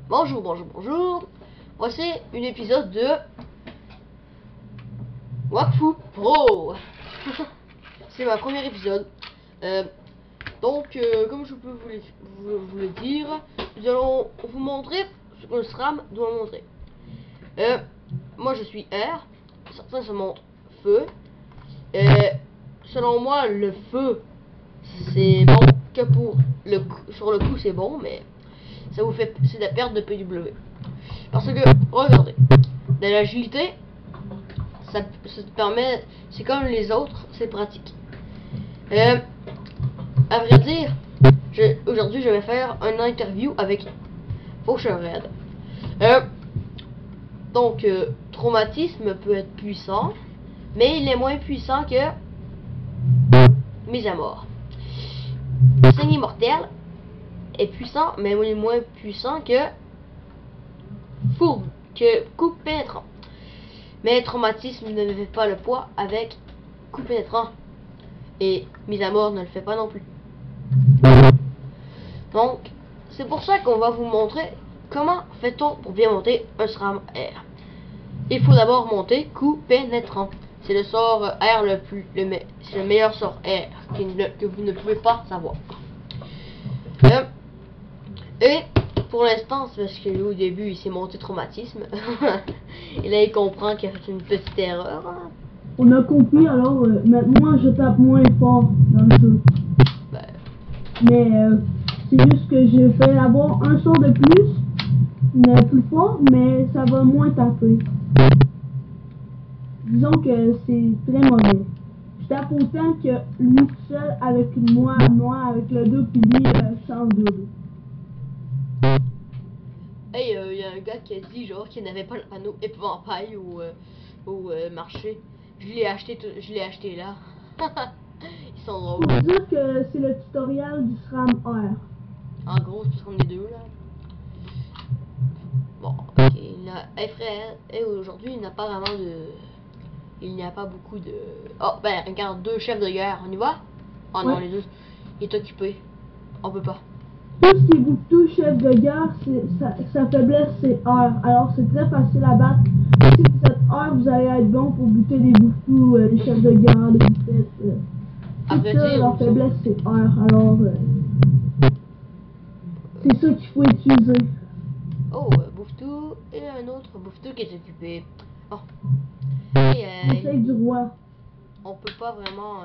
Bonjour, bonjour, bonjour. Voici un épisode de Wakfu Pro. C'est ma premier épisode. Comme je peux vous le dire, nous allons vous montrer ce que le SRAM doit montrer. Moi je suis R, certains se montrent feu. Selon moi, le feu c'est bon que pour le coup, sur le coup c'est bon, mais ça vous fait, c'est de la perte de PW. Parce que, regardez, de l'agilité, ça te permet, c'est comme les autres, c'est pratique. À vrai dire, aujourd'hui je vais faire une interview avec Fauchered. Traumatisme peut être puissant, mais il est moins puissant que mise à mort. Saignée mortelle est puissant, mais il est moins puissant que coup pénétrant. Mais traumatisme ne fait pas le poids avec coup pénétrant. Et mise à mort ne le fait pas non plus. Donc, c'est pour ça qu'on va vous montrer comment fait-on pour bien monter un SRAM R. Il faut d'abord monter coup pénétrant. C'est le sort R c'est le meilleur sort R que vous ne pouvez pas savoir. Et pour l'instant, c'est parce que lui, au début, il s'est monté traumatisme. Et là, il comprend qu'il a fait une petite erreur. On a compris, alors maintenant je tape moins fort dans le jeu. Mais c'est juste que je vais avoir un sort de plus, mais plus fort, mais ça va moins taper. Disons que c'est très mauvais. Je tape autant que lui tout seul avec moi avec le 2 puis lui sans double. Hey, y a un gars qui a dit genre qu'il n'avait pas le panneau épouvantail au marché. Je l'ai acheté là. Ils sont drôles. Faut dire que c'est le tutoriel du SRAM R. En gros, c'est parce qu'on est deux là. Bon, ok. Hey frère, aujourd'hui il n'a pas vraiment de. Il n'y a pas beaucoup de. Oh, ben regarde, deux chefs de guerre, on y va? Oh non, les deux. Il est occupé. On peut pas. Tout ce qui est Bouftou, chef de guerre, sa faiblesse c'est R. Alors c'est très facile à battre. Si vous êtes R, vous allez être bon pour buter des Bouftou, les chefs de guerre, les bouffettes. Tout ça, leur faiblesse c'est R. Alors c'est ça qu'il faut utiliser. Oh, Bouftou et un autre Bouftou qui est occupé. Oh. Essaye du roi. On peut pas vraiment.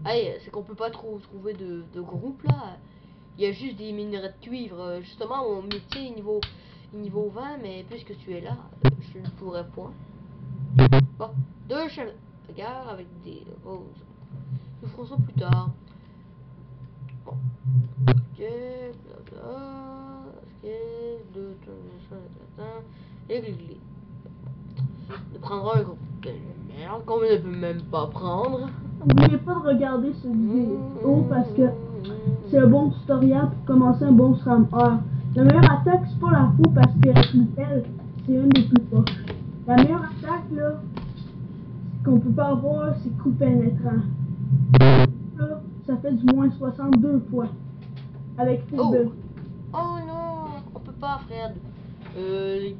C'est qu'on peut pas trouver de groupe là. Il y a juste des minerais de cuivre. Justement, mon métier est niveau 20, mais puisque tu es là, je ne pourrais point. Bon, deux chefs de gare avec des roses. Nous ferons ça plus tard. Bon. Ok, blablabla. Ok, et de prendre un groupe de merde qu'on ne peut même pas prendre. N'oubliez pas de regarder cette vidéo parce que c'est un bon tutoriel pour commencer un bon SRAM R. La meilleure attaque, c'est pas la fou parce que la plus belle, c'est une des plus fortes. La meilleure attaque, là, qu'on peut pas avoir, c'est coup pénétrant. Là, ça fait du moins 62 fois. Avec Fourbel. Oh non, on peut pas, Fred. Les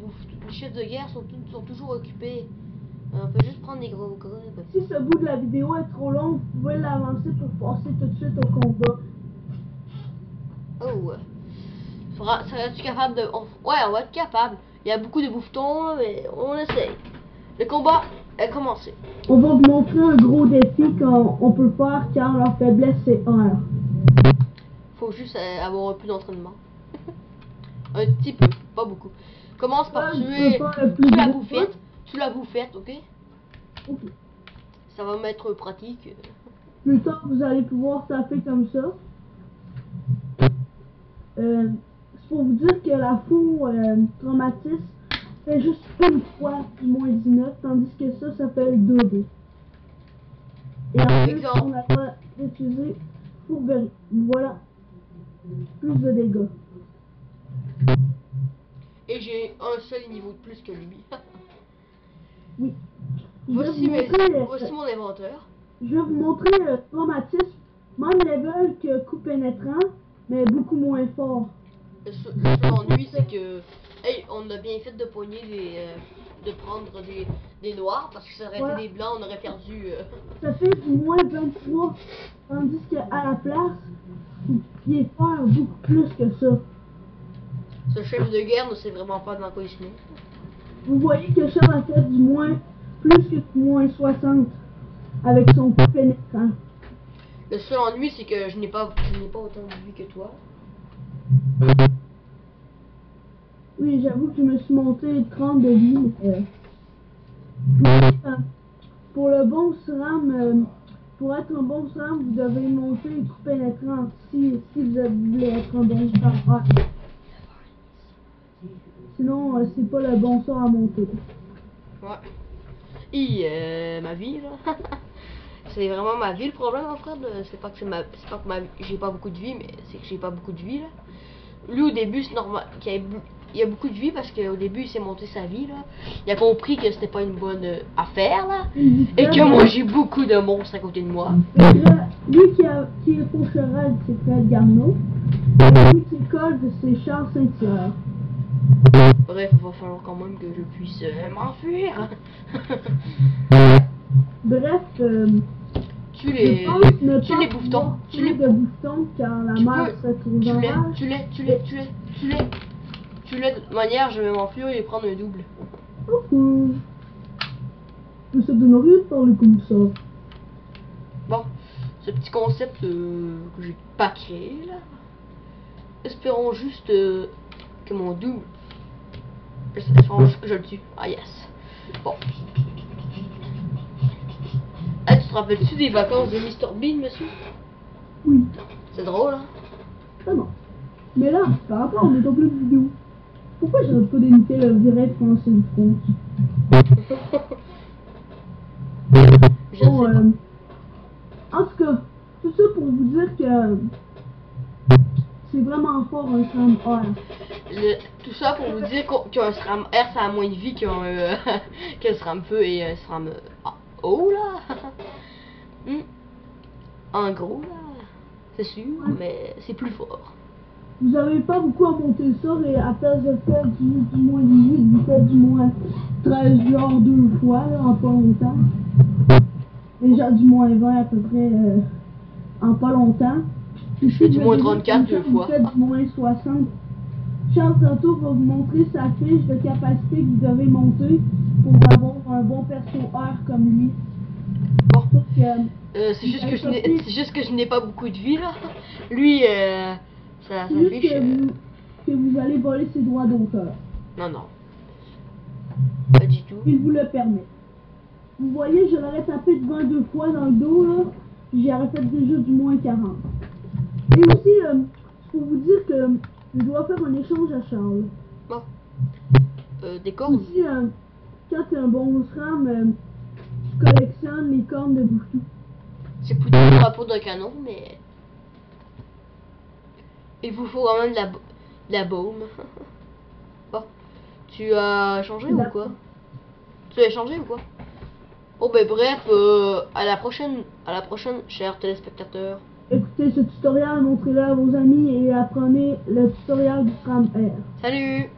chefs de guerre sont toujours occupés. On peut juste prendre des gros groupes. Si ce bout de la vidéo est trop long, vous pouvez l'avancer pour passer tout de suite au combat. Oh. Serais-tu capable de. Ouais, on va être capable. Il y a beaucoup de bouffetons, mais on essaye. Le combat est commencé. On va vous montrer un gros défi qu'on peut faire car leur faiblesse c'est R. Faut juste avoir un peu d'entraînement. Un petit peu, pas beaucoup. Commence par tuer la bouffette. Tu la bouffette, ok? Ok. Ça va m'être pratique. Plus tard, vous allez pouvoir taper comme ça. C'est pour vous dire que la fou traumatisme fait juste une fois du moins 19, tandis que ça fait le double. Et ensuite, on a pas utilisé fourberie. Voilà. Plus de dégâts. Et j'ai un seul niveau de plus que lui. Oui. Voici mon inventaire. Je vais vous montrer le traumatisme, même level que coup pénétrant, mais beaucoup moins fort. Le seul ennui, c'est que, hey, on a bien fait de pogner de prendre des noirs, parce que ça aurait été des blancs, on aurait perdu. Ça fait du moins 23, tandis qu'à la place, vous pouviez faire beaucoup plus que ça. Ce chef de guerre ne sait vraiment pas dans quoi il se met. Vous voyez que Charles a fait du moins plus que moins 60 avec son coup pénétrant. Le seul ennui, c'est que je n'ai pas autant de vie que toi. Oui, j'avoue que je me suis monté 30 de vie. Pour le bon SRAM, pour être un bon SRAM, vous devez monter un coup pénétrant si vous voulez être un bon SRAM. Sinon, c'est pas le bon sort à monter. Ouais. Et ma vie, là. C'est vraiment ma vie le problème, en fait. C'est pas que j'ai pas beaucoup de vie, mais c'est que j'ai pas beaucoup de vie, là. Lui, au début, c'est normal il y a beaucoup de vie parce qu'au début, il s'est monté sa vie, là. Il a compris que c'était pas une bonne affaire, là. Et que moi, j'ai beaucoup de monstres à côté de moi. Lui qui est Faucherel, c'est Fred Garneau. Lui qui colle, c'est Charles Saint-Hilaire. Bref, il va falloir quand même que je puisse m'enfuir. Bref, tu les bouffetons. Tu les bouffetons car la mère se trouve en rage. Tu les. De toute manière, je vais m'enfuir et prendre un double. Oh, mais ça donne rien de parler comme ça. Bon, ce petit concept que j'ai pas créé là. Espérons juste que mon double. Espérons juste que je le tue. Ah yes. Bon. Ah, tu te rappelles-tu des vacances de Mr Bean, monsieur? Oui. C'est drôle, hein? Ah non. Mais là, par rapport, on est en pleine vidéo. Pourquoi j'arrête pas d'imiter le vrai français de France? Bon, en tout cas, tout ça pour vous dire que c'est vraiment fort un SRAM R. Tout ça pour vous dire qu'un SRAM R ça a moins de vie qu'un SRAM feu et un SRAM O là. En gros là, c'est sûr, mais c'est plus fort. Vous avez pas beaucoup à monter le sort et à place de faire du moins 18, vous faites du moins 13 genre 2 fois là, en pas longtemps. Déjà du moins 20 à peu près en pas longtemps. Je fais du moins 34 2 fois. Vous faites du moins 60. Charles tantôt va vous montrer sa fiche de capacité que vous devez monter pour avoir un bon perso R comme lui. Bon. C'est juste que je n'ai pas beaucoup de vie là. Lui, ça s'affiche. Que vous allez voler ses droits d'auteur. Non, non. Pas du tout. Il vous le permet. Vous voyez, je l'aurais tapé devant 2 fois dans le dos là. J'y aurais fait déjà du moins 40. Et aussi, pour vous dire que je dois faire un échange à Charles. Bon. Des cornes. Aussi, quand t'es un bon SRAM, tu collectionnes les cornes de bouffetou. C'est plutôt le drapeau d'un canon, mais il vous faut quand même de la baume. Bon. Tu as changé ou quoi? Tu as changé ou quoi? Oh ben bref, à la prochaine, chers téléspectateurs. Écoutez ce tutoriel, montrez-le à vos amis et apprenez le tutoriel du SRAM R. Salut!